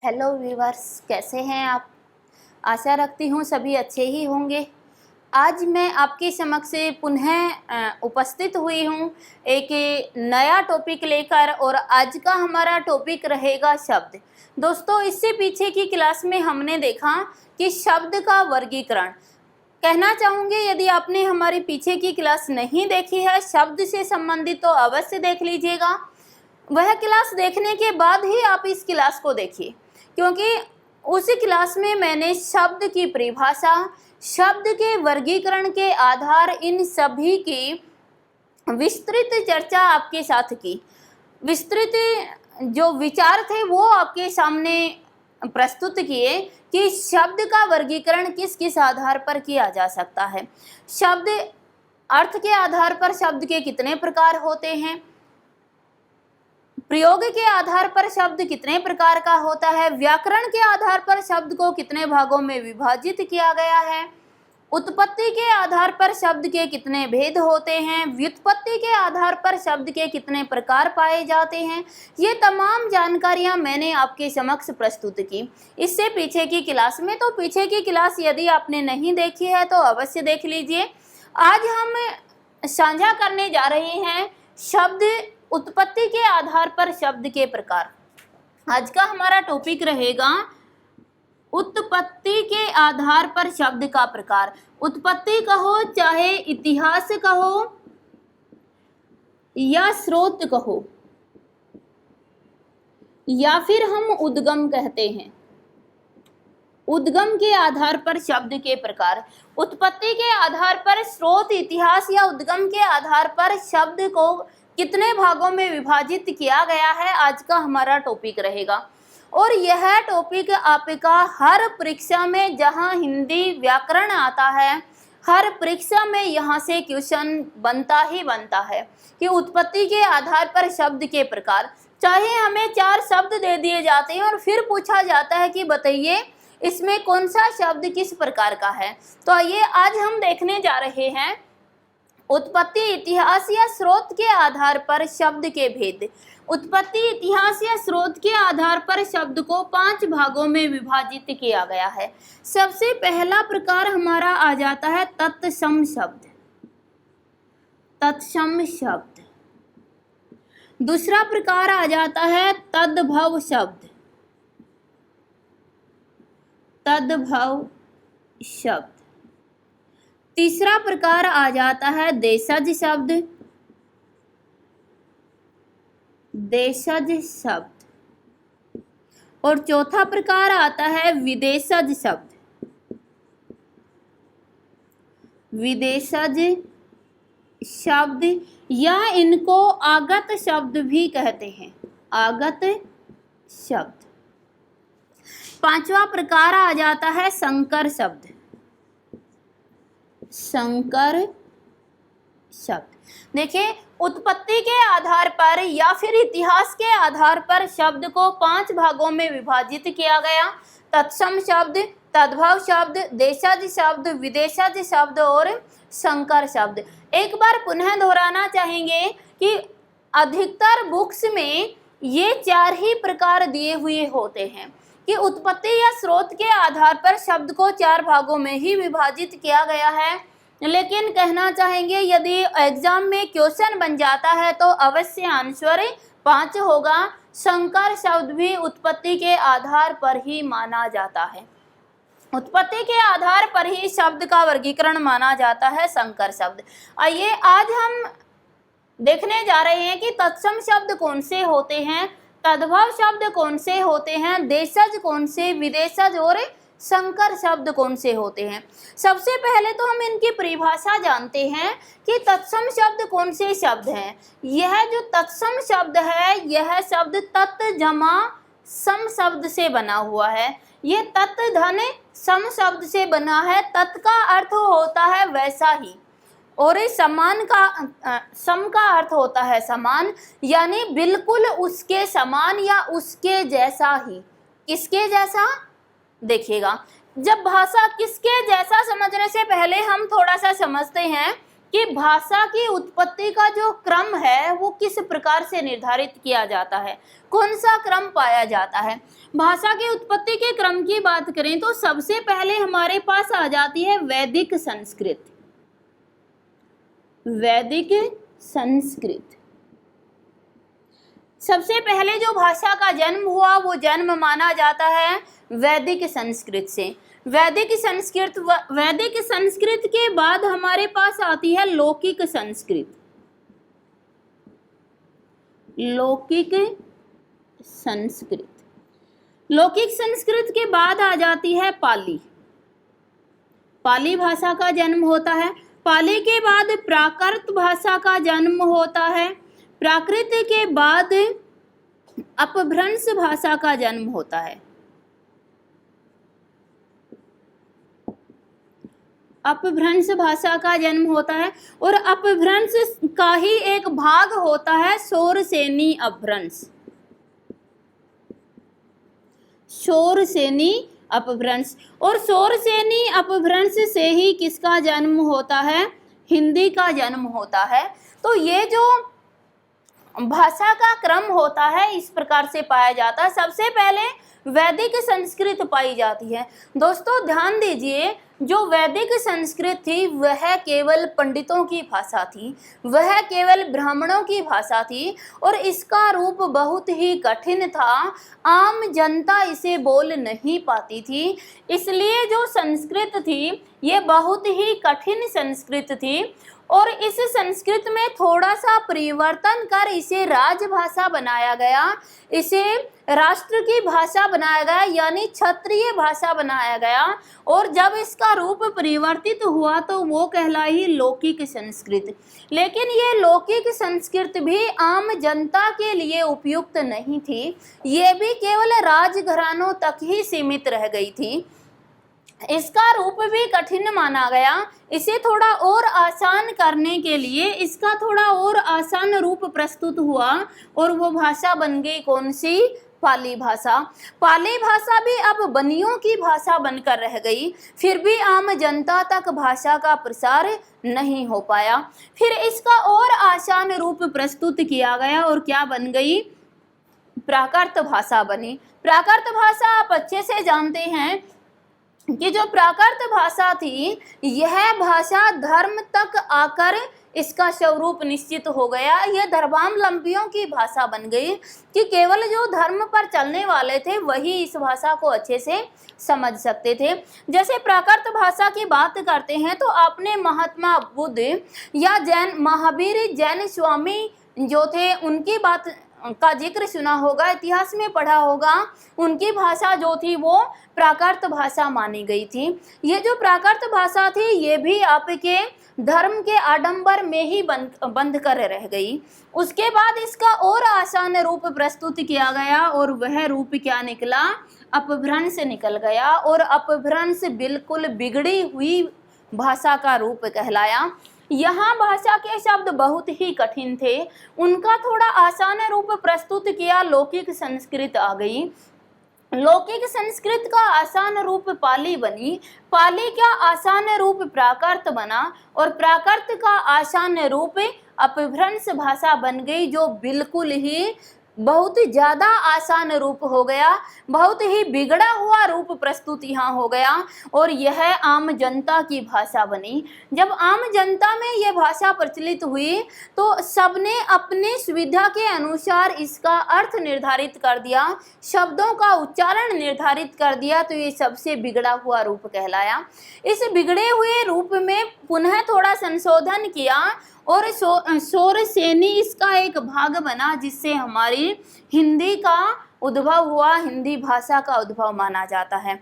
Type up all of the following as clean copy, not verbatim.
Hello viewers, कैसे हैं आप। आशा रखती हूँ सभी अच्छे ही होंगे। आज मैं आपके समक्ष पुनः उपस्थित हुई हूँ एक नया टॉपिक लेकर, और आज का हमारा टॉपिक रहेगा शब्द। दोस्तों, इससे पीछे की क्लास में हमने देखा कि शब्द का वर्गीकरण। कहना चाहूँगी, यदि आपने हमारी पीछे की क्लास नहीं देखी है शब्द से संबंधित, तो अवश्य देख लीजिएगा। वह क्लास देखने के बाद ही आप इस क्लास को देखिए, क्योंकि उसी क्लास में मैंने शब्द की परिभाषा, शब्द के वर्गीकरण के आधार, इन सभी की विस्तृत चर्चा आपके साथ की। विस्तृत जो विचार थे वो आपके सामने प्रस्तुत किए कि शब्द का वर्गीकरण किस किस आधार पर किया जा सकता है। शब्द अर्थ के आधार पर शब्द के कितने प्रकार होते हैं, प्रयोग के आधार पर शब्द कितने प्रकार का होता है, व्याकरण के आधार पर शब्द को कितने भागों में विभाजित किया गया है, उत्पत्ति के आधार पर शब्द के कितने भेद होते हैं, व्युत्पत्ति के आधार पर शब्द के कितने प्रकार पाए जाते हैं, ये तमाम जानकारियां मैंने आपके समक्ष प्रस्तुत की इससे पीछे की क्लास में। तो पीछे की क्लास यदि आपने नहीं देखी है तो अवश्य देख लीजिए। आज हम साझा करने जा रहे हैं शब्द उत्पत्ति के आधार पर शब्द के प्रकार। आज का हमारा टॉपिक रहेगा उत्पत्ति के आधार पर शब्द का प्रकार। उत्पत्ति कहो, चाहे इतिहास कहो या स्रोत कहो, या फिर हम उद्गम कहते हैं। उद्गम के आधार पर शब्द के प्रकार। उत्पत्ति के आधार पर, स्रोत, इतिहास या उद्गम के आधार पर शब्द को कितने भागों में विभाजित किया गया है, आज का हमारा टॉपिक रहेगा। और यह टॉपिक आपका हर परीक्षा में, जहां हिंदी व्याकरण आता है, हर परीक्षा में यहाँ से क्वेश्चन बनता ही बनता है कि उत्पत्ति के आधार पर शब्द के प्रकार। चाहे हमें 4 शब्द दे दिए जाते हैं और फिर पूछा जाता है कि बताइए इसमें कौन सा शब्द किस प्रकार का है। तो आइए आज हम देखने जा रहे हैं उत्पत्ति, इतिहास या स्रोत के आधार पर शब्द के भेद। उत्पत्ति, इतिहास या स्रोत के आधार पर शब्द को 5 भागों में विभाजित किया गया है। सबसे पहला प्रकार हमारा आ जाता है तत्सम शब्द। तत्सम शब्द। दूसरा प्रकार आ जाता है तद्भव शब्द। तद्भव शब्द। तीसरा प्रकार आ जाता है देशज शब्द। देशज शब्द। और चौथा प्रकार आता है विदेशज शब्द। विदेशज शब्द, या इनको आगत शब्द भी कहते हैं। आगत शब्द। 5वां प्रकार आ जाता है संकर शब्द। संकर शब्द। देखिए, उत्पत्ति के आधार पर या फिर इतिहास के आधार पर शब्द को 5 भागों में विभाजित किया गया। तत्सम शब्द, तद्भव शब्द, देशज शब्द, विदेशज शब्द और संकर शब्द। एक बार पुनः दोहराना चाहेंगे कि अधिकतर बुक्स में ये 4 ही प्रकार दिए हुए होते हैं कि उत्पत्ति या स्रोत के आधार पर शब्द को 4 भागों में ही विभाजित किया गया है। लेकिन कहना चाहेंगे, यदि एग्जाम में क्वेश्चन बन जाता है तो अवश्य आंसर 5 होगा। संकर शब्द भी उत्पत्ति के आधार पर ही माना जाता है। उत्पत्ति के आधार पर ही शब्द का वर्गीकरण माना जाता है संकर शब्द। आइए आज हम देखने जा रहे हैं कि तत्सम शब्द कौन से होते हैं, तद्भव शब्द कौन से होते हैं, देशज कौन से, विदेशज और संकर शब्द कौन से होते हैं। सबसे पहले तो हम इनकी परिभाषा जानते हैं कि तत्सम शब्द कौन से शब्द हैं। यह जो तत्सम शब्द है, यह शब्द तत् जमा सम शब्द से बना हुआ है। ये तत् धन सम शब्द से बना है। तत् का अर्थ होता है वैसा ही, और समान का सम का अर्थ होता है समान, यानी बिल्कुल उसके समान या उसके जैसा ही। किसके जैसा? देखिएगा, जब भाषा किसके जैसा समझने से पहले हम थोड़ा सा समझते हैं कि भाषा की उत्पत्ति का जो क्रम है वो किस प्रकार से निर्धारित किया जाता है, कौन सा क्रम पाया जाता है। भाषा की उत्पत्ति के क्रम की बात करें तो सबसे पहले हमारे पास आ जाती है वैदिक संस्कृत। वैदिक संस्कृत सबसे पहले जो भाषा का जन्म हुआ वो जन्म माना जाता है वैदिक संस्कृत से। वैदिक संस्कृत के बाद हमारे पास आती है लौकिक संस्कृत। लौकिक संस्कृत, लौकिक संस्कृत के बाद आ जाती है पाली। पाली भाषा का जन्म होता है। पाली के बाद प्राकृत भाषा का जन्म होता है। प्राकृत के बाद अपभ्रंश भाषा का जन्म होता है। अपभ्रंश भाषा का जन्म होता है और अपभ्रंश का ही एक भाग होता है शौरसेनी अपभ्रंश। शौरसेनी अपभ्रंश, और शौरसेनी अपभ्रंश से ही किसका जन्म होता है, हिंदी का जन्म होता है। तो ये जो भाषा का क्रम होता है इस प्रकार से पाया जाता है। सबसे पहले वैदिक संस्कृत पाई जाती है। दोस्तों ध्यान दीजिए, जो वैदिक संस्कृत थी वह केवल पंडितों की भाषा थी, वह केवल ब्राह्मणों की भाषा थी और इसका रूप बहुत ही कठिन था। आम जनता इसे बोल नहीं पाती थी, इसलिए जो संस्कृत थी ये बहुत ही कठिन संस्कृत थी और इस संस्कृत में थोड़ा सा परिवर्तन कर इसे राजभाषा बनाया गया, इसे राष्ट्र की भाषा बनाया गया, यानी क्षत्रिय भाषा बनाया गया। और जब इसका रूप परिवर्तित हुआ तो वो कहलाई लौकिक संस्कृत। लेकिन ये लौकिक संस्कृत भी आम जनता के लिए उपयुक्त नहीं थी, ये भी केवल राजघरानों तक ही सीमित रह गई थी। इसका रूप भी कठिन माना गया। इसे थोड़ा और आसान करने के लिए इसका थोड़ा और आसान रूप प्रस्तुत हुआ और वो भाषा बन गई कौन सी, पाली भाषा। पाली भाषा भी अब बनियों की भाषा बनकर रह गई, फिर भी आम जनता तक भाषा का प्रसार नहीं हो पाया। फिर इसका और आसान रूप प्रस्तुत किया गया और क्या बन गई, प्राकृत भाषा बनी। प्राकृत भाषा आप अच्छे से जानते हैं कि जो प्राकृत भाषा थी यह भाषा धर्म तक आकर इसका स्वरूप निश्चित हो गया। यह धर्मावलंबियों की भाषा बन गई कि केवल जो धर्म पर चलने वाले थे वही इस भाषा को अच्छे से समझ सकते थे। जैसे प्राकृत भाषा की बात करते हैं तो आपने महात्मा बुद्ध या जैन महावीर जैन स्वामी जो थे उनकी बात का जिक्र सुना होगा, इतिहास में पढ़ा होगा। उनकी भाषा जो थी वो प्राकृत भाषा मानी गई थी। ये जो प्राकृत भाषा थी ये भी आपके धर्म के आडंबर में ही बंद कर रह गई। उसके बाद इसका और आसान रूप प्रस्तुत किया गया और वह रूप क्या निकला, अपभ्रंश निकल गया। और अपभ्रंश बिल्कुल बिगड़ी हुई भाषा का रूप कहलाया। यहाँ भाषा के शब्द बहुत ही कठिन थे, उनका थोड़ा आसान रूप प्रस्तुत किया, लौकिक संस्कृत आ गई। लौकिक संस्कृत का आसान रूप पाली बनी, पाली का आसान रूप प्राकृत बना और प्राकृत का आसान रूप अपभ्रंश भाषा बन गई, जो बिल्कुल ही बहुत ज़्यादा आसान रूप हो गया, बहुत ही बिगड़ा हुआ रूप प्रस्तुत यहाँ हो गया और यह आम जनता की भाषा बनी। जब आम जनता में यह भाषा प्रचलित हुई तो सबने अपने सुविधा के अनुसार इसका अर्थ निर्धारित कर दिया, शब्दों का उच्चारण निर्धारित कर दिया, तो ये सबसे बिगड़ा हुआ रूप कहलाया। इस बिगड़े हुए रूप में पुनः थोड़ा संशोधन किया और शौरसेनी इसका एक भाग बना, जिससे हमारी हिंदी का उद्भव हुआ, हिंदी भाषा का उद्भव माना जाता है।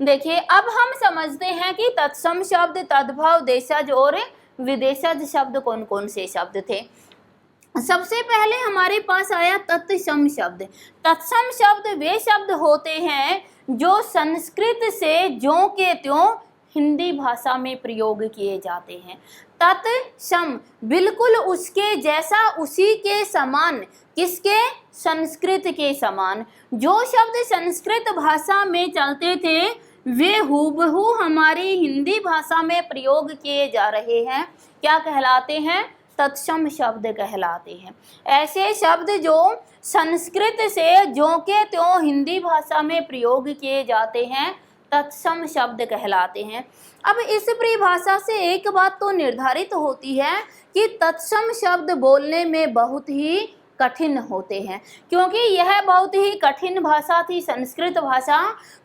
देखिए अब हम समझते हैं कि तत्सम शब्द, तद्भव, देशज और विदेशज शब्द कौन कौन से शब्द थे। सबसे पहले हमारे पास आया तत्सम शब्द। तत्सम शब्द वे शब्द होते हैं जो संस्कृत से ज्यों के त्यों हिंदी भाषा में प्रयोग किए जाते हैं। तत्सम बिल्कुल उसके जैसा, उसी के समान, किसके, संस्कृत के समान। जो शब्द संस्कृत भाषा में चलते थे वे हूबहू हमारी हिंदी भाषा में प्रयोग किए जा रहे हैं, क्या कहलाते हैं? तत्सम शब्द कहलाते हैं। ऐसे शब्द जो संस्कृत से ज्यों के त्यों हिंदी भाषा में प्रयोग किए जाते हैं तत्सम शब्द कहलाते हैं। अब इस परिभाषा से एक बात तो निर्धारित होती है कि तत्सम शब्द बोलने में बहुत ही कठिन होते हैं, क्योंकि यह बहुत ही कठिन भाषा थी संस्कृत भाषा।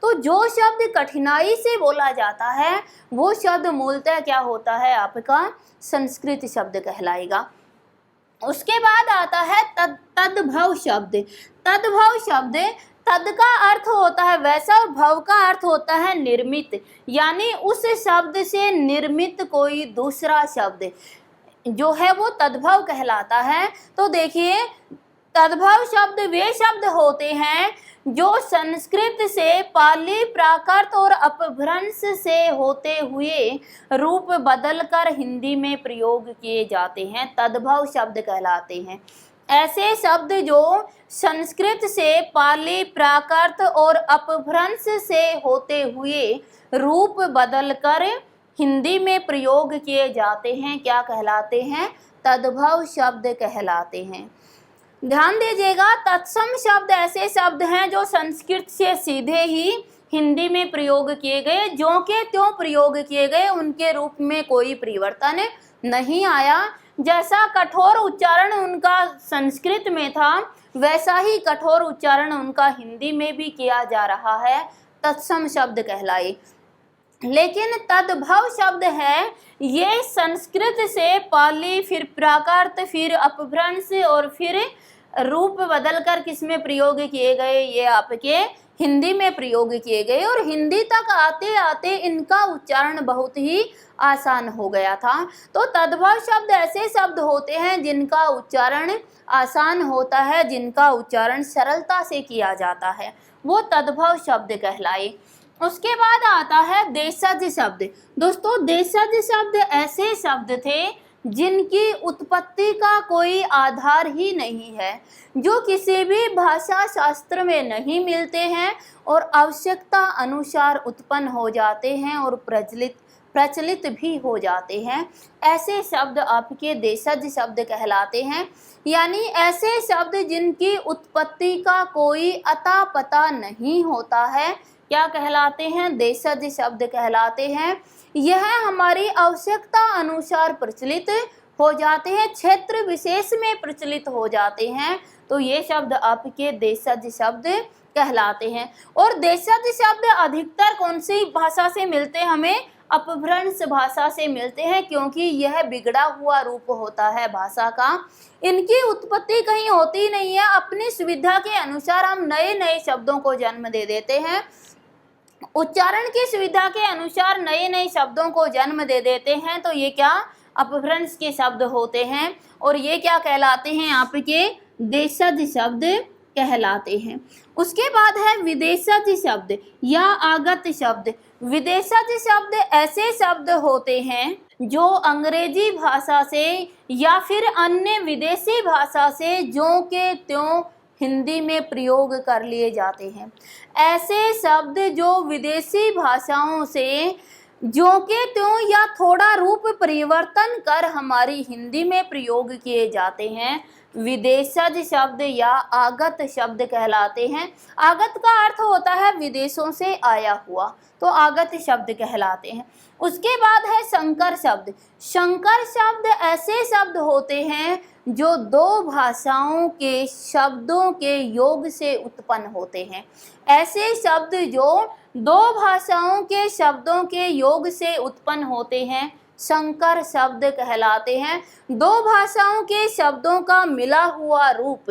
तो जो शब्द कठिनाई से बोला जाता है वो शब्द मूलतः क्या होता है? आपका संस्कृत शब्द कहलाएगा। उसके बाद आता है तद्भव शब्द। तद्भव शब्द, तद का अर्थ होता है वैसा और भव का अर्थ होता है निर्मित, यानी उस शब्द से निर्मित कोई दूसरा शब्द जो है वो तद्भव कहलाता है। तो देखिए, तद्भव शब्द वे शब्द होते हैं जो संस्कृत से, पाली, प्राकृत और अपभ्रंश से होते हुए रूप बदलकर हिंदी में प्रयोग किए जाते हैं, तद्भव शब्द कहलाते हैं। ऐसे शब्द जो संस्कृत से, पाली, प्राकृत और अपभ्रंश से होते हुए रूप बदलकर हिंदी में प्रयोग किए जाते हैं, क्या कहलाते हैं? तद्भव शब्द कहलाते हैं। ध्यान दीजिएगा, तत्सम शब्द ऐसे शब्द हैं जो संस्कृत से सीधे ही हिंदी में प्रयोग किए गए, ज्यों के त्यों प्रयोग किए गए, उनके रूप में कोई परिवर्तन नहीं आया। जैसा कठोर उच्चारण उनका संस्कृत में था वैसा ही कठोर उच्चारण उनका हिंदी में भी किया जा रहा है, तत्सम शब्द कहलाए। लेकिन तद्भव शब्द है ये संस्कृत से पाली, फिर प्राकृत, फिर अपभ्रंश और फिर रूप बदलकर किसमें प्रयोग किए गए? ये आपके हिंदी में प्रयोग किए गए, और हिंदी तक आते आते इनका उच्चारण बहुत ही आसान हो गया था। तो तद्भव शब्द ऐसे शब्द होते हैं जिनका उच्चारण आसान होता है, जिनका उच्चारण सरलता से किया जाता है, वो तद्भव शब्द कहलाए। उसके बाद आता है देशज शब्द। दोस्तों, देशज शब्द ऐसे शब्द थे जिनकी उत्पत्ति का कोई आधार ही नहीं है, जो किसी भी भाषा शास्त्र में नहीं मिलते हैं और आवश्यकता अनुसार उत्पन्न हो जाते हैं और प्रचलित भी हो जाते हैं। ऐसे शब्द आपके देशज शब्द कहलाते हैं, यानी ऐसे शब्द जिनकी उत्पत्ति का कोई अता पता नहीं होता है, क्या कहलाते हैं? देशज शब्द कहलाते हैं। यह हमारी आवश्यकता अनुसार प्रचलित हो जाते हैं, क्षेत्र विशेष में प्रचलित हो जाते हैं, तो ये शब्द आपके देशज शब्द कहलाते हैं। और देशज शब्द अधिकतर कौन सी भाषा से मिलते हैं? हमें अपभ्रंश भाषा से मिलते हैं, क्योंकि यह बिगड़ा हुआ रूप होता है भाषा का। इनकी उत्पत्ति कहीं होती नहीं है, अपनी सुविधा के अनुसार हम नए नए शब्दों को जन्म दे देते हैं, उच्चारण की सुविधा के अनुसार नए नए शब्दों को जन्म दे देते हैं, तो ये क्या? अपभ्रंश के शब्द होते हैं, और ये क्या कहलाते हैं? आपके देशज शब्द कहलाते हैं। उसके बाद है विदेशज शब्द या आगत शब्द। विदेशज शब्द ऐसे शब्द होते हैं जो अंग्रेजी भाषा से या फिर अन्य विदेशी भाषा से ज्यों के त्यों हिंदी में प्रयोग कर लिए जाते हैं। ऐसे शब्द जो विदेशी भाषाओं से ज्यों के त्यों या थोड़ा रूप परिवर्तन कर हमारी हिंदी में प्रयोग किए जाते हैं, विदेशज शब्द या आगत शब्द कहलाते हैं। आगत का अर्थ होता है विदेशों से आया हुआ, तो आगत शब्द कहलाते हैं। उसके बाद है संकर शब्द। संकर शब्द ऐसे शब्द होते हैं जो दो भाषाओं के शब्दों के योग से उत्पन्न होते हैं। ऐसे शब्द जो दो भाषाओं के शब्दों के योग से उत्पन्न होते हैं संकर शब्द कहलाते हैं। दो भाषाओं के शब्दों का मिला हुआ रूप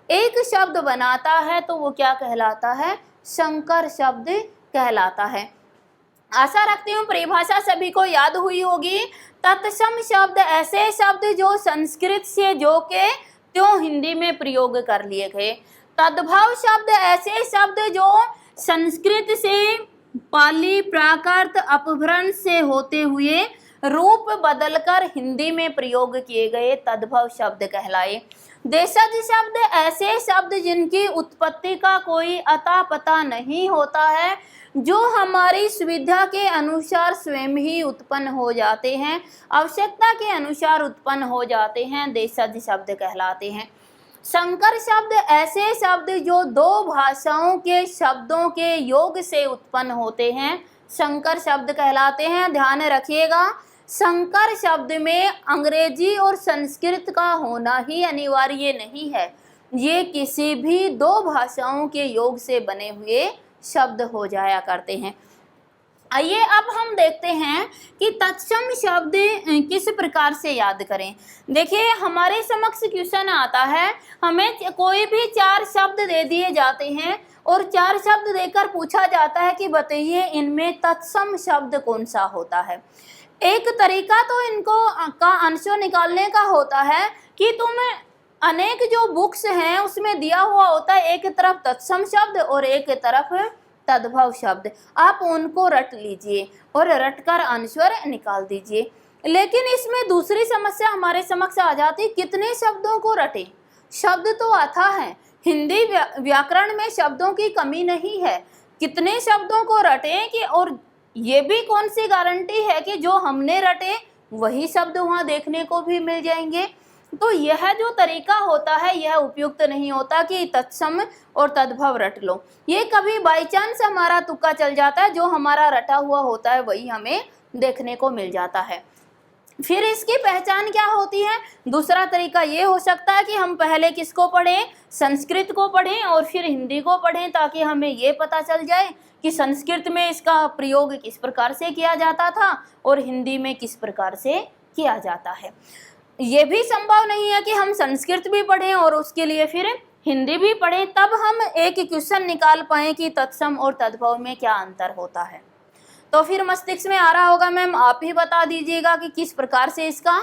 एक शब्द बनाता है, तो वो क्या कहलाता है? संकर शब्द कहलाता है। आशा रखती हूँ परिभाषा सभी को याद हुई होगी। तत्सम शब्द ऐसे शब्द जो संस्कृत से जो के त्यों हिंदी में प्रयोग कर लिए गए। तद्भव शब्द ऐसे शब्द जो संस्कृत से, पाली, प्राकृत, अपभ्रंश से होते हुए रूप बदलकर हिंदी में प्रयोग किए गए तद्भव शब्द कहलाए। देशज शब्द ऐसे शब्द जिनकी उत्पत्ति का कोई अता पता नहीं होता है, जो हमारी सुविधा के अनुसार स्वयं ही उत्पन्न हो जाते हैं, आवश्यकता के अनुसार उत्पन्न हो जाते हैं, देशज शब्द कहलाते हैं। संकर शब्द ऐसे शब्द जो दो भाषाओं के शब्दों के योग से उत्पन्न होते हैं, संकर शब्द कहलाते हैं। ध्यान रखिएगा, संकर शब्द में अंग्रेजी और संस्कृत का होना ही अनिवार्य नहीं है, ये किसी भी दो भाषाओं के योग से बने हुए शब्द हो जाया करते हैं। आइए अब हम देखते हैं कि तत्सम शब्द किस प्रकार से याद करें। देखिए, हमारे समक्ष क्वेश्चन आता है, हमें कोई भी 4 शब्द दे दिए जाते हैं और 4 शब्द देकर पूछा जाता है कि बताइए इनमें तत्सम शब्द कौन सा होता है। एक तरीका तो इनको का आंसर निकालने का होता है कि तुम अनेक जो बुक्स हैं उसमें दिया हुआ होता है, एक तरफ तत्सम शब्द और एक तरफ तद्भव शब्द, आप उनको रट लीजिए और रटकर आंसर निकाल दीजिए। लेकिन इसमें दूसरी समस्या हमारे समक्ष आ जाती, कितने शब्दों को रटें। शब्द तो आता है, हिंदी व्याकरण में शब्दों की कमी नहीं है, कितने शब्दों को रटें कि, और ये भी कौन सी गारंटी है कि जो हमने रटे वही शब्द वहाँ देखने को भी मिल जाएंगे। तो यह जो तरीका होता है यह उपयुक्त नहीं होता कि तत्सम और तद्भव रट लो। ये कभी बाई चांस हमारा तुक्का चल जाता है, जो हमारा रटा हुआ होता है वही हमें देखने को मिल जाता है। फिर इसकी पहचान क्या होती है? दूसरा तरीका ये हो सकता है कि हम पहले किसको पढ़ें, संस्कृत को पढ़ें और फिर हिंदी को पढ़ें, ताकि हमें ये पता चल जाए कि संस्कृत में इसका प्रयोग किस प्रकार से किया जाता था और हिंदी में किस प्रकार से किया जाता है। ये भी संभव नहीं है कि हम संस्कृत भी पढ़ें और उसके लिए फिर हिंदी भी पढ़ें, तब हम एक क्वेश्चन निकाल पाएँ कि तत्सम और तद्भव में क्या अंतर होता है। तो फिर मस्तिष्क में आ रहा होगा, मैम आप ही बता दीजिएगा कि किस प्रकार से इसका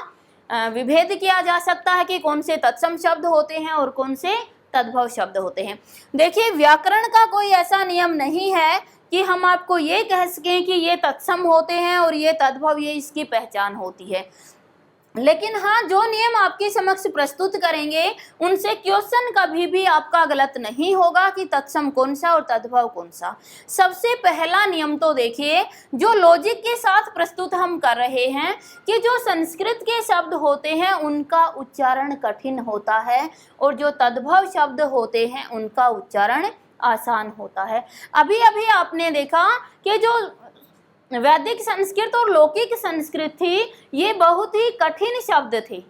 विभेद किया जा सकता है कि कौन से तत्सम शब्द होते हैं और कौन से तद्भव शब्द होते हैं। देखिए, व्याकरण का कोई ऐसा नियम नहीं है कि हम आपको ये कह सकें कि ये तत्सम होते हैं और ये तद्भव, ये इसकी पहचान होती है। लेकिन हाँ, जो नियम आपके समक्ष प्रस्तुत करेंगे उनसे क्वेश्चन कभी भी आपका गलत नहीं होगा कि तत्सम कौन सा और तद्भव कौन सा। सबसे पहला नियम तो देखिए, जो लॉजिक के साथ प्रस्तुत हम कर रहे हैं कि जो संस्कृत के शब्द होते हैं उनका उच्चारण कठिन होता है और जो तद्भव शब्द होते हैं उनका उच्चारण आसान होता है। अभी अभी आपने देखा कि जो वैदिक संस्कृत और लौकिक संस्कृत थी, ये बहुत ही कठिन शब्द थे।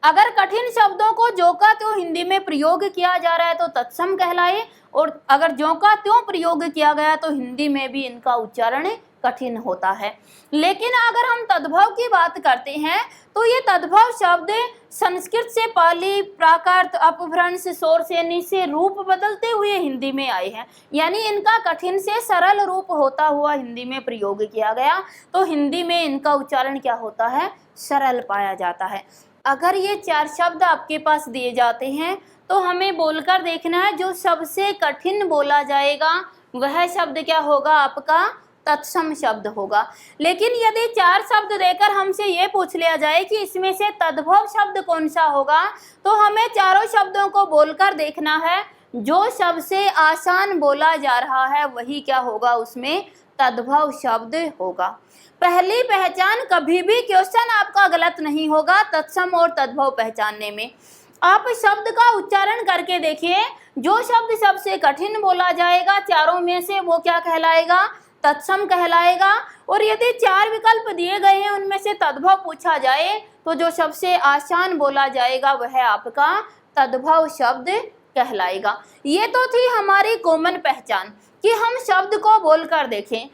अगर कठिन शब्दों को ज्यों का त्यों हिंदी में प्रयोग किया जा रहा है तो तत्सम कहलाए, और अगर ज्यों का त्यों प्रयोग किया गया तो हिंदी में भी इनका उच्चारण कठिन होता है। लेकिन अगर हम तद्भव की बात करते हैं तो ये तद्भव शब्द संस्कृत से पाली, प्राकृत, अपभ्रंश, शौरसेनी से रूप बदलते हुए हिंदी में आए हैं, यानी इनका कठिन से सरल रूप होता हुआ हिंदी में प्रयोग किया गया, तो हिंदी में इनका उच्चारण क्या होता है, सरल पाया जाता है। अगर ये 4 शब्द आपके पास दिए जाते हैं तो हमें बोलकर देखना है, जो सबसे कठिन बोला जाएगा वह शब्द क्या होगा, आपका तत्सम शब्द होगा। लेकिन यदि 4 शब्द देकर हमसे ये पूछ लिया जाए कि इसमें से तद्भव शब्द कौन सा होगा, तो हमें चारों शब्दों को बोलकर देखना है, जो सबसे आसान बोला जा रहा है वही क्या होगा, उसमें तद्भव शब्द होगा। पहली पहचान, कभी भी क्वेश्चन आपका गलत नहीं होगा तत्सम और तद्भव पहचानने में। आप शब्द का उच्चारण करके देखिए, जो शब्द सबसे कठिन बोला जाएगा चारों में से वो क्या कहलाएगा, तत्सम कहलाएगा। और यदि 4 विकल्प दिए गए हैं उनमें से तद्भव पूछा जाए तो जो सबसे आसान बोला जाएगा वह आपका तद्भव शब्द कहलाएगा। ये तो थी हमारी कॉमन पहचान कि हम शब्द को बोलकर देखें।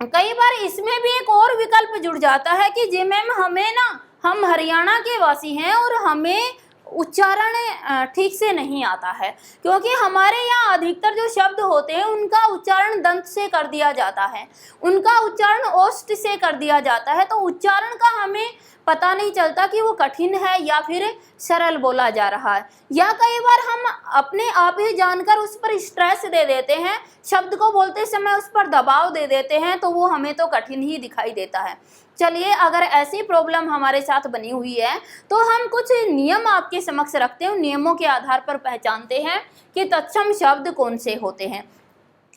कई बार इसमें भी एक और विकल्प जुड़ जाता है कि जी मैम हमें ना, हम हरियाणा के वासी हैं और हमें उच्चारण ठीक से नहीं आता है, क्योंकि हमारे यहाँ अधिकतर जो शब्द होते हैं उनका उच्चारण दंत से कर दिया जाता है, उनका उच्चारण ओष्ठ से कर दिया जाता है, तो उच्चारण का हमें पता नहीं चलता कि वो कठिन है या फिर सरल बोला जा रहा है, या कई बार हम अपने आप ही जानकर उस पर स्ट्रेस दे देते हैं, शब्द को बोलते समय उस पर दबाव दे देते हैं, तो वो हमें तो कठिन ही दिखाई देता है। चलिए, अगर ऐसी प्रॉब्लम हमारे साथ बनी हुई है तो हम कुछ नियम आपके समक्ष रखते हैं, नियमों के आधार पर पहचानते हैं कि तत्सम शब्द कौन से होते हैं।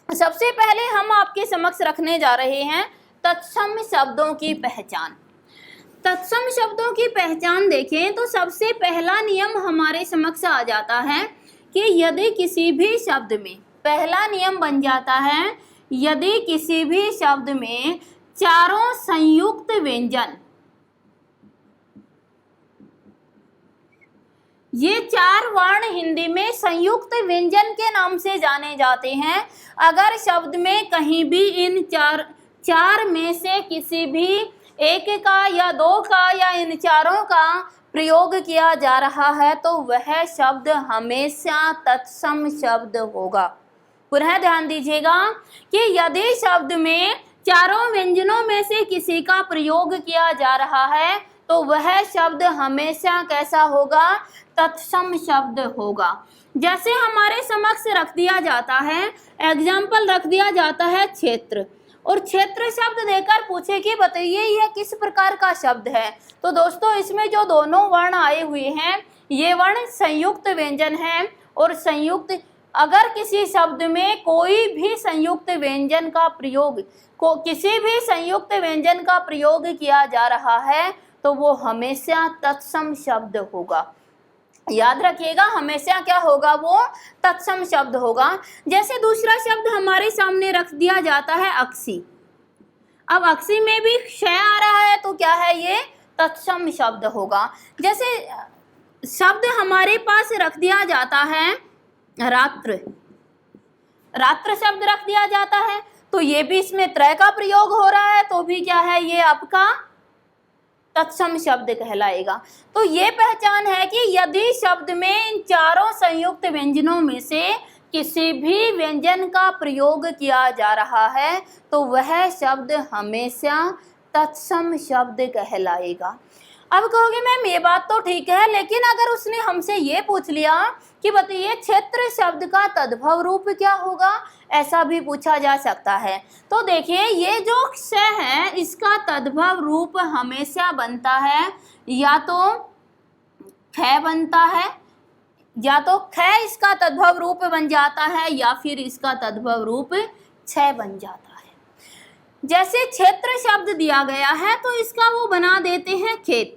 सबसे पहले हम आपके समक्ष रखने जा रहे हैं तत्सम शब्दों की पहचान। तत्सम शब्दों की पहचान देखें तो सबसे पहला नियम हमारे समक्ष आ जाता है कि यदि किसी भी शब्द में, पहला नियम बन जाता है, यदि किसी भी शब्द में चारों संयुक्त व्यंजन, ये 4 वर्ण हिंदी में संयुक्त व्यंजन के नाम से जाने जाते हैं। अगर शब्द में कहीं भी इन चार में से किसी भी एक का या 2 का या इन चारों का प्रयोग किया जा रहा है तो वह शब्द हमेशा तत्सम शब्द होगा। पुनः ध्यान दीजिएगा कि यदि शब्द में चारों व्यंजनों में से किसी का प्रयोग किया जा रहा है तो वह शब्द हमेशा कैसा होगा? तत्सम शब्द होगा। जैसे हमारे समक्ष रख दिया जाता है, एग्जाम्पल रख दिया जाता है क्षेत्र, और क्षेत्र शब्द देकर पूछे कि बताइए यह किस प्रकार का शब्द है, तो दोस्तों इसमें जो दोनों वर्ण आए हुए हैं ये वर्ण संयुक्त व्यंजन है। और संयुक्त, अगर किसी शब्द में कोई भी संयुक्त व्यंजन का प्रयोग, किसी भी संयुक्त व्यंजन का प्रयोग किया जा रहा है तो वो हमेशा तत्सम शब्द होगा। याद रखिएगा, हमेशा क्या होगा? वो तत्सम शब्द होगा। जैसे दूसरा शब्द हमारे सामने रख दिया जाता है अक्सी। अब अक्सी में भी क्षय आ रहा है तो क्या है? ये तत्सम शब्द होगा। जैसे शब्द हमारे पास रख दिया जाता है रात्र, रात्र शब्द रख दिया जाता है तो ये भी इसमें त्रय का प्रयोग हो रहा है तो भी क्या है? ये आपका तत्सम शब्द कहलाएगा। तो ये पहचान है कि यदि शब्द में इन चारों संयुक्त व्यंजनों में से किसी भी व्यंजन का प्रयोग किया जा रहा है तो वह शब्द हमेशा तत्सम शब्द कहलाएगा। अब कहोगे मैम ये बात तो ठीक है, लेकिन अगर उसने हमसे ये पूछ लिया कि बताइए क्षेत्र शब्द का तद्भव रूप क्या होगा, ऐसा भी पूछा जा सकता है। तो देखिए, ये जो क्षय है इसका तद्भव रूप हमेशा बनता है या तो क्षय बनता है, या तो क्षय इसका तद्भव रूप बन जाता है या फिर इसका तद्भव रूप क्षय बन जाता है। जैसे क्षेत्र शब्द दिया गया है तो इसका वो बना देते हैं खेत।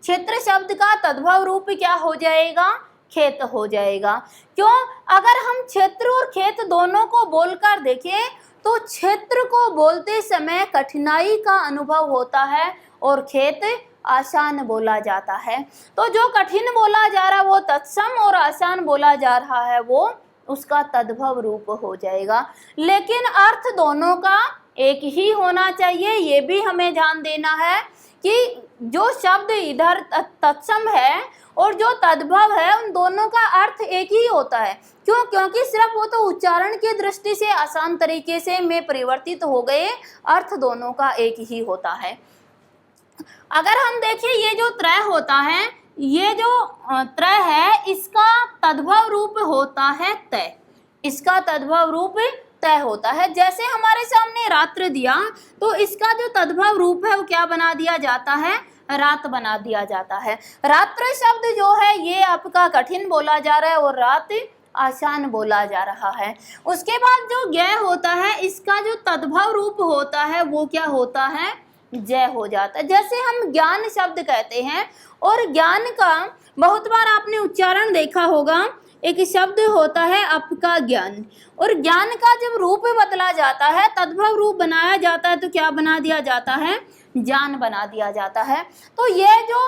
क्षेत्र शब्द का तद्भव रूप क्या हो जाएगा? खेत हो जाएगा। क्यों? अगर हम क्षेत्र और खेत दोनों को बोलकर देखें तो क्षेत्र को बोलते समय कठिनाई का अनुभव होता है और खेत आसान बोला जाता है। तो जो कठिन बोला जा रहा है वो तत्सम और आसान बोला जा रहा है वो उसका तद्भव रूप हो जाएगा। लेकिन अर्थ दोनों का एक ही होना चाहिए। ये भी हमें ध्यान देना है कि जो शब्द इधर तत्सम है और जो तद्भव है उन दोनों का अर्थ एक ही होता है। क्यों? क्योंकि सिर्फ वो तो उच्चारण की दृष्टि से आसान तरीके से में परिवर्तित हो गए, अर्थ दोनों का एक ही होता है। अगर हम देखें ये जो त्रय होता है, ये जो त्रय है इसका तद्भव रूप होता है तय, इसका तद्भव रूप तय होता है। जैसे हमारे सामने रात्र दिया तो इसका जो तद्भव रूप है वो क्या बना दिया जाता है? रात बना दिया जाता है। रात्र शब्द जो है ये आपका कठिन बोला जा रहा है और रात आसान बोला जा रहा है। उसके बाद जो ज्ञ होता है इसका जो तद्भव रूप होता है वो क्या होता है? जय हो जाता है। जैसे हम ज्ञान शब्द कहते हैं और ज्ञान का बहुत बार आपने उच्चारण देखा होगा, एक शब्द होता है आपका ज्ञान, और ज्ञान का जब रूप बदला जाता है, तद्भव रूप बनाया जाता है तो क्या बना दिया जाता है? ज्ञान बना दिया जाता है। तो ये जो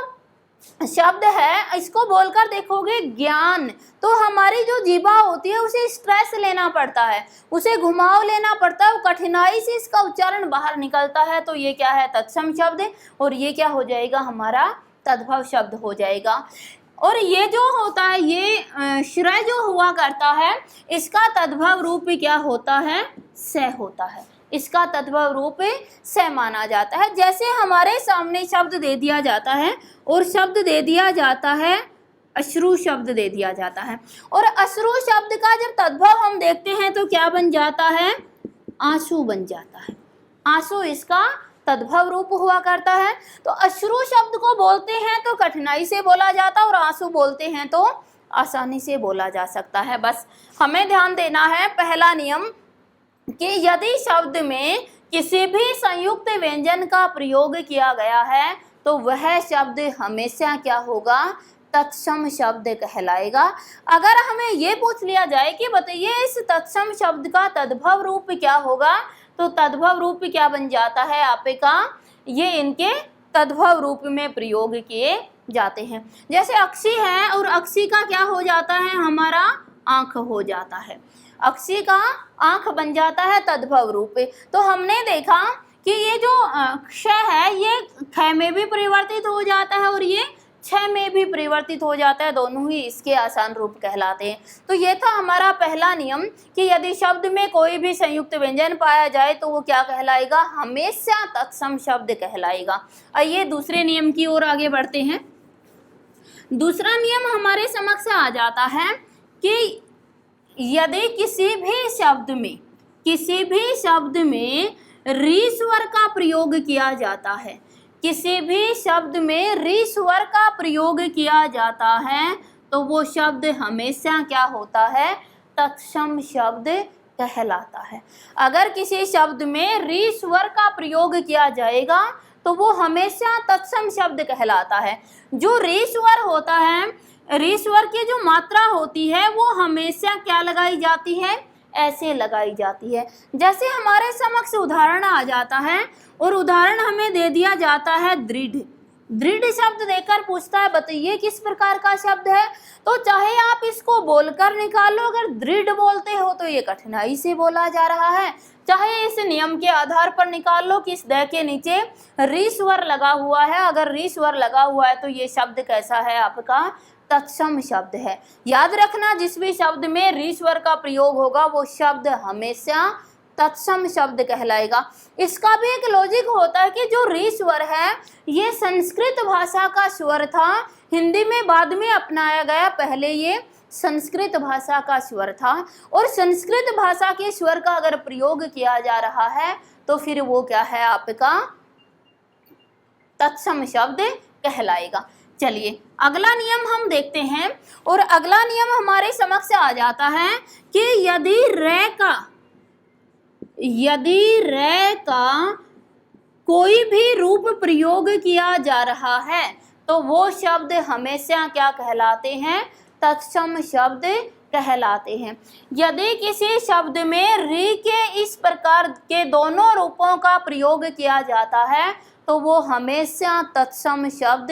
शब्द है इसको बोलकर देखोगे ज्ञान, तो हमारी जो जीभा होती है उसे स्ट्रेस लेना पड़ता है, उसे घुमाव लेना पड़ता है, वो कठिनाई से इसका उच्चारण बाहर निकलता है। तो ये क्या है? तत्सम शब्द, और ये क्या हो जाएगा? हमारा तद्भव शब्द हो जाएगा। और ये जो होता है ये श्रय जो हुआ करता है इसका तद्भव रूप क्या होता है? स होता है। इसका तद्भव रूप स माना जाता है। जैसे हमारे सामने शब्द दे दिया जाता है और शब्द दे दिया जाता है, अश्रु शब्द दे दिया जाता है, और अश्रु शब्द का जब तद्भव हम देखते हैं तो क्या बन जाता है, आंसू बन जाता है। आंसू इसका तद्भव रूप हुआ करता है। तो अश्रु शब्द को बोलते हैं तो कठिनाई से बोला जाता है और आंसू बोलते हैं तो आसानी से बोला जा सकता है। बस हमें ध्यान देना है पहला नियम कि यदि शब्द में किसी भी संयुक्त व्यंजन का प्रयोग किया गया है तो वह शब्द हमेशा क्या होगा, तत्सम शब्द कहलाएगा। अगर हमें ये पूछ लिया जाए कि बताइए इस तत्सम शब्द का तद्भव रूप क्या होगा, तो तद्भव रूप क्या बन जाता है आपका, ये इनके तद्भव रूप में प्रयोग किए जाते हैं। जैसे अक्षी है और अक्षी का क्या हो जाता है, हमारा आंख हो जाता है, अक्षी का आंख बन जाता है तद्भव रूप। तो हमने देखा कि ये जो क्ष है ये ख में भी परिवर्तित हो जाता है और ये छ में भी परिवर्तित हो जाता है, दोनों ही इसके आसान रूप कहलाते हैं। तो ये था हमारा पहला नियम कि यदि शब्द में कोई भी संयुक्त व्यंजन पाया जाए तो वो क्या कहलाएगा, हमेशा तत्सम शब्द कहलाएगा। आइए दूसरे नियम की ओर आगे बढ़ते हैं। दूसरा नियम हमारे समक्ष आ जाता है कि यदि किसी भी शब्द में री स्वर का प्रयोग किया जाता है, किसी भी शब्द में री स्वर का प्रयोग किया जाता है तो वो शब्द हमेशा क्या होता है, तत्सम शब्द कहलाता है। अगर किसी शब्द में री स्वर का प्रयोग किया जाएगा तो वो हमेशा तत्सम शब्द कहलाता है। जो री स्वर होता है, री स्वर की जो मात्रा होती है वो हमेशा क्या लगाई जाती है, ऐसे लगाई जाती है। जैसे हमारे समक्ष उदाहरण आ जाता है और उदाहरण हमें दे दिया जाता है दृढ़। दृढ़ शब्द देकर पूछता है बताइए किस प्रकार का शब्द है, तो चाहे आप इसको बोलकर निकालो, अगर दृढ़ बोलते हो तो ये कठिनाई से बोला जा रहा है, चाहे इस नियम के आधार पर निकाल लो कि इस द के नीचे री स्वर लगा हुआ है, अगर री स्वर लगा हुआ है तो ये शब्द कैसा है आपका, तत्सम शब्द है। याद रखना जिस भी शब्द में री स्वर का प्रयोग होगा वो शब्द हमेशा तत्सम शब्द कहलाएगा। इसका भी एक लॉजिक होता है कि जो री स्वर है ये संस्कृत भाषा का स्वर था, हिंदी में बाद में अपनाया गया, पहले ये संस्कृत भाषा का स्वर था और संस्कृत भाषा के स्वर का अगर प्रयोग किया जा रहा है तो फिर वो क्या है आपका, तत्सम शब्द कहलाएगा। चलिए अगला नियम हम देखते हैं और अगला नियम हमारे समक्ष आ जाता है कि यदि रे का कोई भी रूप प्रयोग किया जा रहा है तो वो शब्द हमेशा क्या कहलाते हैं, तत्सम शब्द कहलाते हैं। यदि किसी शब्द में री के इस प्रकार के दोनों रूपों का प्रयोग किया जाता है तो वो हमेशा तत्सम शब्द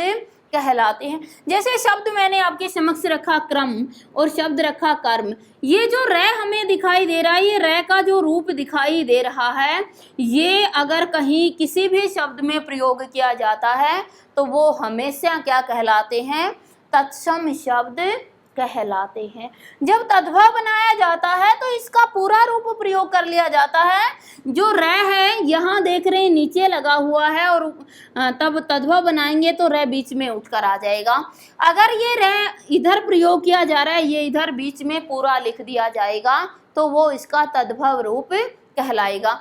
कहलाते हैं। जैसे शब्द मैंने आपके समक्ष रखा क्रम और शब्द रखा कर्म, ये जो रे हमें दिखाई दे रहा है, ये रे का जो रूप दिखाई दे रहा है, ये अगर कहीं किसी भी शब्द में प्रयोग किया जाता है तो वो हमेशा क्या कहलाते हैं, तत्सम शब्द कहलाते हैं। जब तद्भव बनाया जाता है तो इसका पूरा रूप प्रयोग कर लिया जाता है। जो रे है यहाँ देख रहे हैं नीचे लगा हुआ है और तब तद्भव बनाएंगे तो रे बीच में उठकर आ जाएगा। अगर ये रे इधर प्रयोग किया जा रहा है, ये इधर बीच में पूरा लिख दिया जाएगा तो वो इसका तद्भव रूप कहलाएगा।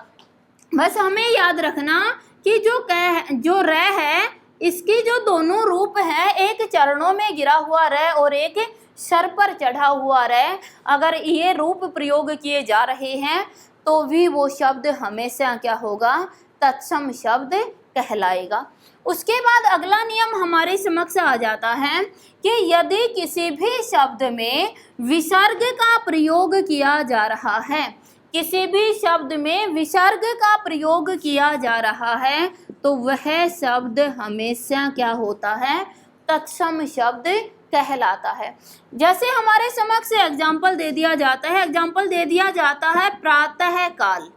बस हमें याद रखना कि जो रे है इसकी जो दोनों रूप है, एक चरणों में गिरा हुआ रे और एक सर पर चढ़ा हुआ रे, अगर ये रूप प्रयोग किए जा रहे हैं तो भी वो शब्द हमेशा क्या होगा, तत्सम शब्द कहलाएगा। उसके बाद अगला नियम हमारे समक्ष आ जाता है कि यदि किसी भी शब्द में विसर्ग का प्रयोग किया जा रहा है, किसी भी शब्द में विसर्ग का प्रयोग किया जा रहा है तो वह शब्द हमेशा क्या होता है, तत्सम शब्द कहलाता है। जैसे हमारे समक्ष एग्जाम्पल दे दिया जाता है, एग्जाम्पल दे दिया जाता है प्रातः काल,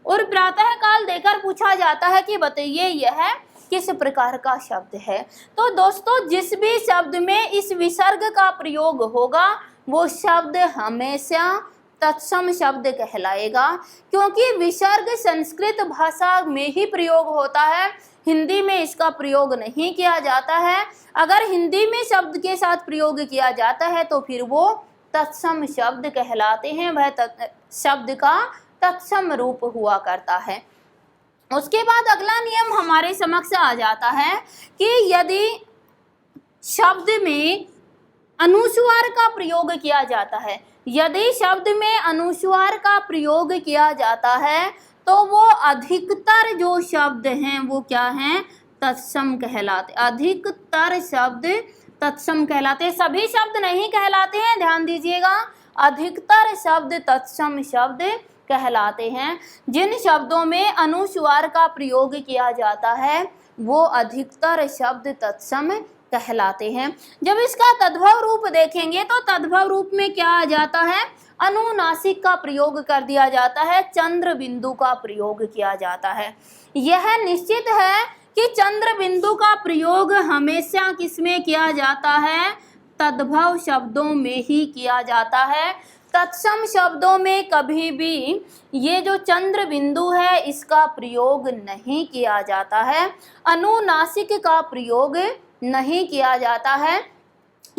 और प्रातः काल देकर पूछा जाता है कि बताइए यह किस प्रकार का शब्द है। तो दोस्तों जिस भी शब्द में इस विसर्ग का प्रयोग होगा वो शब्द हमेशा तत्सम शब्द कहलाएगा, क्योंकि विसर्ग संस्कृत भाषा में ही प्रयोग होता है, हिंदी में इसका प्रयोग नहीं किया जाता है। अगर हिंदी में शब्द के साथ प्रयोग किया जाता है तो फिर वो तत्सम शब्द कहलाते हैं, वह शब्द का तत्सम रूप हुआ करता है। उसके बाद अगला नियम हमारे समक्ष आ जाता है कि यदि शब्द में अनुस्वार का प्रयोग किया जाता है, यदि शब्द में अनुस्वार का प्रयोग किया जाता है तो वो अधिकतर जो शब्द हैं वो क्या हैं, तत्सम कहलाते। अधिकतर शब्द तत्सम कहलाते हैं, सभी शब्द नहीं कहलाते हैं, ध्यान दीजिएगा। अधिकतर शब्द तत्सम शब्द कहलाते हैं। जिन शब्दों में अनुस्वार का प्रयोग किया जाता है वो अधिकतर शब्द तत्सम कहलाते हैं। जब इसका तद्भव रूप देखेंगे तो तद्भव रूप में क्या आ जाता है, अनुनासिक का प्रयोग कर दिया जाता है, चंद्र बिंदु का प्रयोग किया जाता है। यह निश्चित है कि चंद्र बिंदु का प्रयोग हमेशा किसमें किया जाता है, तद्भव शब्दों में ही किया जाता है। तत्सम शब्दों में कभी भी ये जो चंद्र बिंदु है इसका प्रयोग नहीं किया जाता है, अनुनासिक का प्रयोग नहीं किया जाता है,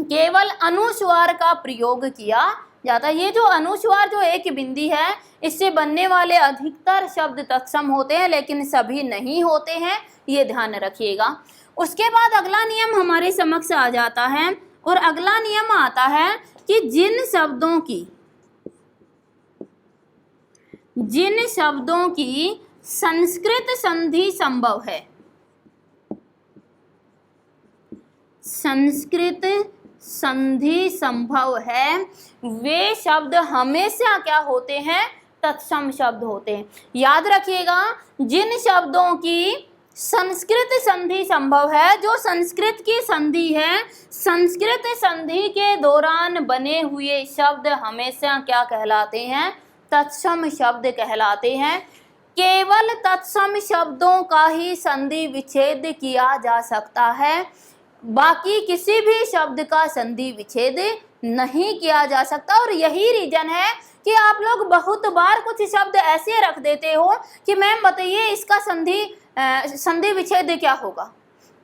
केवल अनुस्वार का प्रयोग किया जाता है। ये जो अनुस्वार जो एक बिंदी है इससे बनने वाले अधिकतर शब्द तत्सम होते हैं, लेकिन सभी नहीं होते हैं, ये ध्यान रखिएगा। उसके बाद अगला नियम हमारे समक्ष आ जाता है और अगला नियम आता है कि जिन शब्दों की संस्कृत संधि संभव है, संस्कृत संधि संभव है, वे शब्द हमेशा क्या होते हैं, तत्सम शब्द होते हैं। याद रखिएगा, जिन शब्दों की संस्कृत संधि संभव है, जो संस्कृत की संधि है, संस्कृत संधि के दौरान बने हुए शब्द हमेशा क्या कहलाते हैं, तत्सम शब्द कहलाते हैं। केवल तत्सम शब्दों का ही संधि विच्छेद किया जा सकता है, बाकी किसी भी शब्द का संधि विच्छेद नहीं किया जा सकता। और यही रीजन है कि आप लोग बहुत बार कुछ शब्द ऐसे रख देते हो कि मैम बताइए इसका संधि विच्छेद क्या होगा।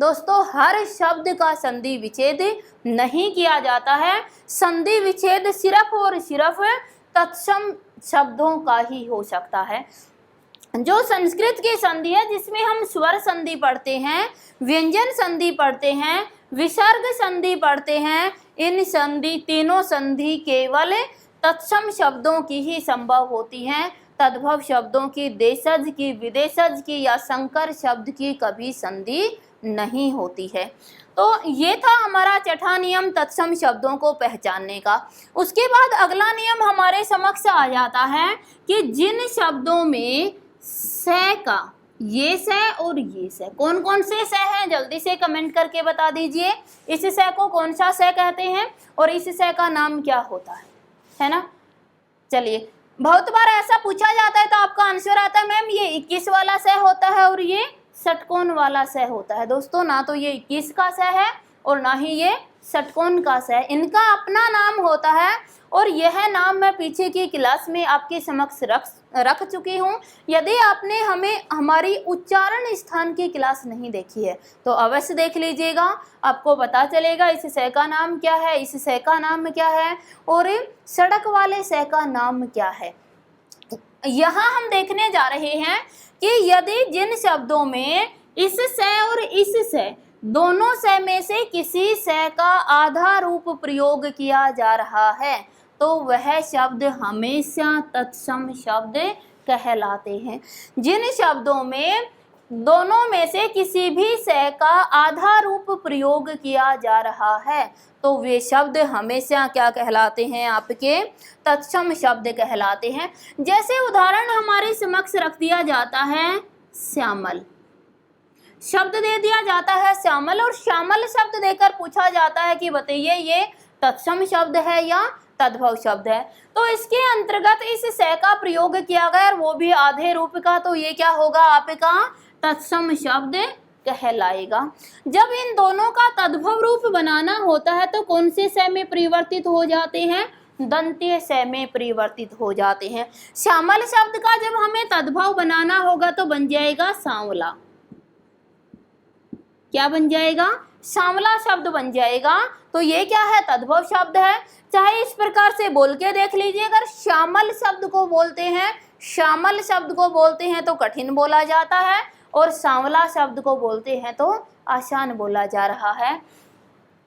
दोस्तों, हर शब्द का संधि विच्छेद नहीं किया जाता है, संधि विच्छेद सिर्फ और सिर्फ तत्सम शब्दों का ही हो सकता है। जो संस्कृत की संधि है जिसमें हम स्वर संधि पढ़ते हैं, व्यंजन संधि पढ़ते हैं, विसर्ग संधि पढ़ते हैं, इन संधि तीनों संधि केवल तत्सम शब्दों की ही संभव होती हैं। तद्भव शब्दों की, देशज की, विदेशज की या संकर शब्द की कभी संधि नहीं होती है। तो ये था हमारा छठा नियम तत्सम शब्दों को पहचानने का। उसके बाद अगला नियम हमारे समक्ष आ जाता है कि जिन शब्दों में से का, ये से और ये से, कौन कौन से हैं जल्दी से कमेंट करके बता दीजिए। इस से को कौन सा से कहते हैं और इस से का नाम क्या होता है ना। चलिए, बहुत बार ऐसा पूछा जाता है तो आपका आंसर आता है मैम ये 21 वाला से होता है और ये षटकोण वाला से होता है। दोस्तों, ना तो ये 21 का से है और ना ही ये षटकोण का से, इनका अपना नाम होता है और यह नाम मैं पीछे की क्लास में आपके समक्ष रख चुकी हूँ। यदि आपने हमारी उच्चारण स्थान की क्लास नहीं देखी है तो अवश्य देख लीजिएगा, आपको पता चलेगा इस से का नाम क्या है, इस से का नाम क्या है और सड़क वाले से का नाम क्या है। यहाँ हम देखने जा रहे हैं कि यदि जिन शब्दों में इस से और इस से, दोनों से में से किसी से का आधा रूप प्रयोग किया जा रहा है तो वह शब्द हमेशा तत्सम शब्द कहलाते हैं। जिन शब्दों में दोनों में से किसी भी से का आधा रूप प्रयोग किया जा रहा है तो वे शब्द हमेशा क्या कहलाते हैं, आपके तत्सम शब्द कहलाते हैं। जैसे उदाहरण हमारे समक्ष रख दिया जाता है श्यामल, शब्द दे दिया जाता है श्यामल और श्यामल शब्द देकर पूछा जाता है कि बताइए ये तत्सम शब्द है या तद्भव शब्द है। तो इसके अंतर्गत इस से का प्रयोग किया गया और वो भी आधे रूप का, तो ये क्या होगा आपका तत्सम शब्द कहलाएगा। जब इन दोनों का तद्भव रूप बनाना होता है तो कौन से से में परिवर्तित हो जाते हैं, दंत्य स में परिवर्तित हो जाते हैं। श्यामल शब्द का जब हमें तद्भव बनाना होगा तो बन जाएगा सांवला। क्या बन जाएगा? सांवला शब्द बन जाएगा। तो ये क्या है? तद्भव शब्द है। चाहे इस प्रकार से बोल के देख लीजिए, अगर श्यामल शब्द को बोलते हैं, श्यामल शब्द को बोलते हैं तो कठिन बोला जाता है, और सांवला शब्द को बोलते हैं तो आसान बोला जा रहा है।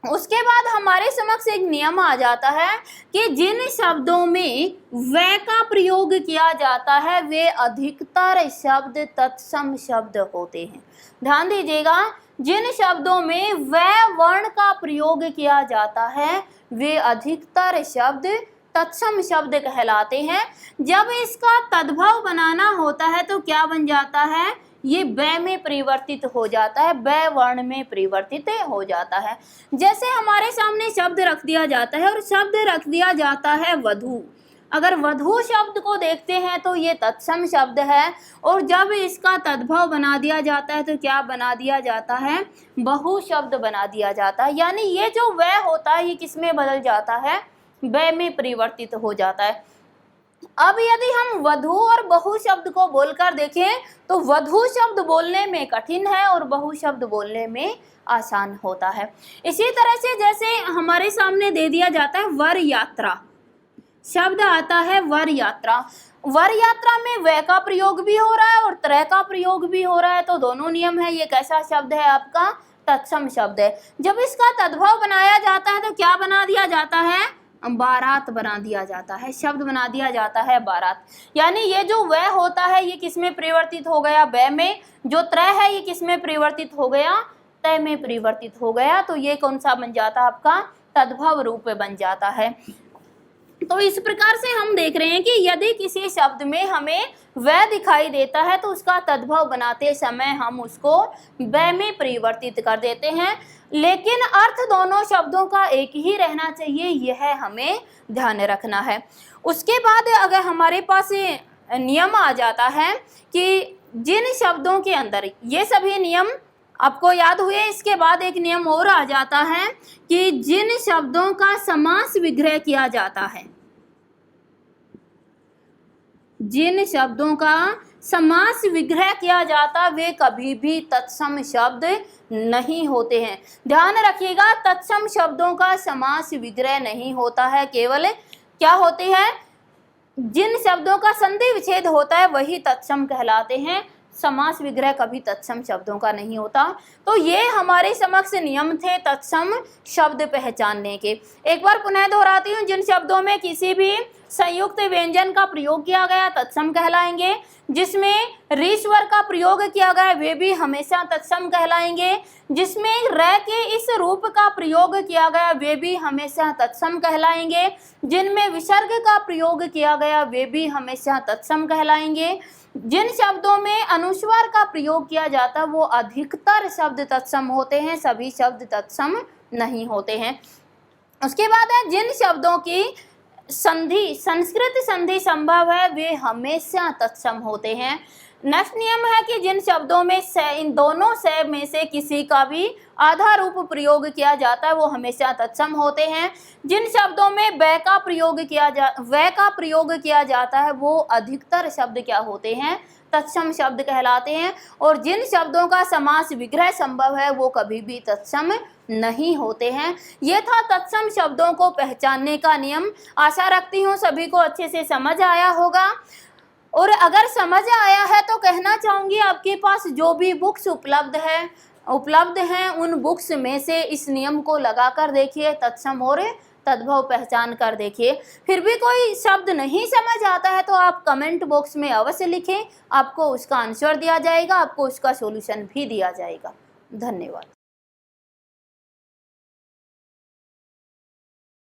उसके बाद हमारे समक्ष एक नियम आ जाता है कि जिन शब्दों में व का प्रयोग किया जाता है वे अधिकतर शब्द तत्सम शब्द होते हैं। ध्यान दीजिएगा, जिन शब्दों में व वर्ण का प्रयोग किया जाता है वे अधिकतर शब्द तत्सम शब्द कहलाते हैं। जब इसका तद्भव बनाना होता है तो क्या बन जाता है? ये ब में परिवर्तित हो जाता है, ब वर्ण में परिवर्तित हो जाता है। जैसे हमारे सामने शब्द रख दिया जाता है और शब्द रख दिया जाता है वधू। अगर वधू शब्द को देखते हैं तो ये तत्सम शब्द है, और जब इसका तद्भव बना दिया जाता है तो क्या बना दिया जाता है? बहु शब्द बना दिया जाता है। यानी ये जो व होता है ये किस में बदल जाता है? ब में परिवर्तित हो जाता है। अब यदि हम वधू और बहु शब्द को बोलकर देखें तो वधू शब्द बोलने में कठिन है और बहु शब्द बोलने में आसान होता है। इसी तरह से जैसे हमारे सामने दे दिया जाता है वर यात्रा, शब्द आता है वर यात्रा। वर यात्रा में व का प्रयोग भी हो रहा है और त्र का प्रयोग भी हो रहा है, तो दोनों नियम है। ये कैसा शब्द है? आपका तत्सम शब्द है। जब इसका तद्भव बनाया जाता है तो क्या बना दिया जाता है? बारात बना दिया जाता है, शब्द बना दिया जाता है बारात। यानी ये जो व होता है ये किस में परिवर्तित हो गया? ब में। जो त्र है ये किस में परिवर्तित हो गया? त में परिवर्तित हो गया। तो ये कौन सा बन जाता है? आपका तद्भव रूप बन जाता है। तो इस प्रकार से हम देख रहे हैं कि यदि किसी शब्द में हमें व दिखाई देता है तो उसका तद्भव बनाते समय हम उसको ब में परिवर्तित कर देते हैं, लेकिन अर्थ दोनों शब्दों का एक ही रहना चाहिए, यह हमें ध्यान रखना है। उसके बाद अगर हमारे पास नियम आ जाता है कि जिन शब्दों के अंदर, ये सभी नियम आपको याद हुए। इसके बाद एक नियम और आ जाता है कि जिन शब्दों का समास विग्रह किया जाता है, जिन शब्दों का समास विग्रह किया जाता वे कभी भी तत्सम शब्द नहीं होते हैं। ध्यान रखिएगा, तत्सम शब्दों का समास विग्रह नहीं होता है, केवल क्या होते हैं? जिन शब्दों का संधि विच्छेद होता है वही तत्सम कहलाते हैं। समास विग्रह कभी तत्सम शब्दों का नहीं होता। तो ये हमारे समक्ष नियम थे तत्सम शब्द पहचानने के। एक बार पुनः दोहराती हूँ, जिन शब्दों में किसी भी संयुक्त व्यंजन का प्रयोग किया गया तत्सम कहलाएंगे, जिसमें री स्वर का प्रयोग किया गया वे भी हमेशा तत्सम कहलाएंगे, जिसमें र के इस रूप का प्रयोग किया गया वे भी हमेशा तत्सम कहलाएंगे, जिनमें विसर्ग का प्रयोग किया गया वे भी हमेशा तत्सम कहलाएंगे, जिन शब्दों में अनुस्वार का प्रयोग किया जाता है वो अधिकतर शब्द तत्सम होते हैं, सभी शब्द तत्सम नहीं होते हैं। उसके बाद है जिन शब्दों की संधि संस्कृत संधि संभव है वे हमेशा तत्सम होते हैं। नेक्स्ट नियम है कि जिन शब्दों में इन दोनों से में से किसी का भी आधा रूप प्रयोग किया जाता है वो हमेशा तत्सम होते हैं। जिन शब्दों में व का प्रयोग किया जाता है वो अधिकतर शब्द क्या होते हैं? तत्सम शब्द कहलाते हैं। और जिन शब्दों का समास विग्रह संभव है वो कभी भी तत्सम नहीं होते हैं। ये था तत्सम शब्दों को पहचानने का नियम। आशा रखती हूँ सभी को अच्छे से समझ आया होगा, और अगर समझ आया है तो कहना चाहूँगी आपके पास जो भी बुक्स उपलब्ध हैं उन बुक्स में से इस नियम को लगा कर देखिए, तत्सम और तद्भव पहचान कर देखिए। फिर भी कोई शब्द नहीं समझ आता है तो आप कमेंट बॉक्स में अवश्य लिखें, आपको उसका आंसर दिया जाएगा, आपको उसका सॉल्यूशन भी दिया जाएगा। धन्यवाद।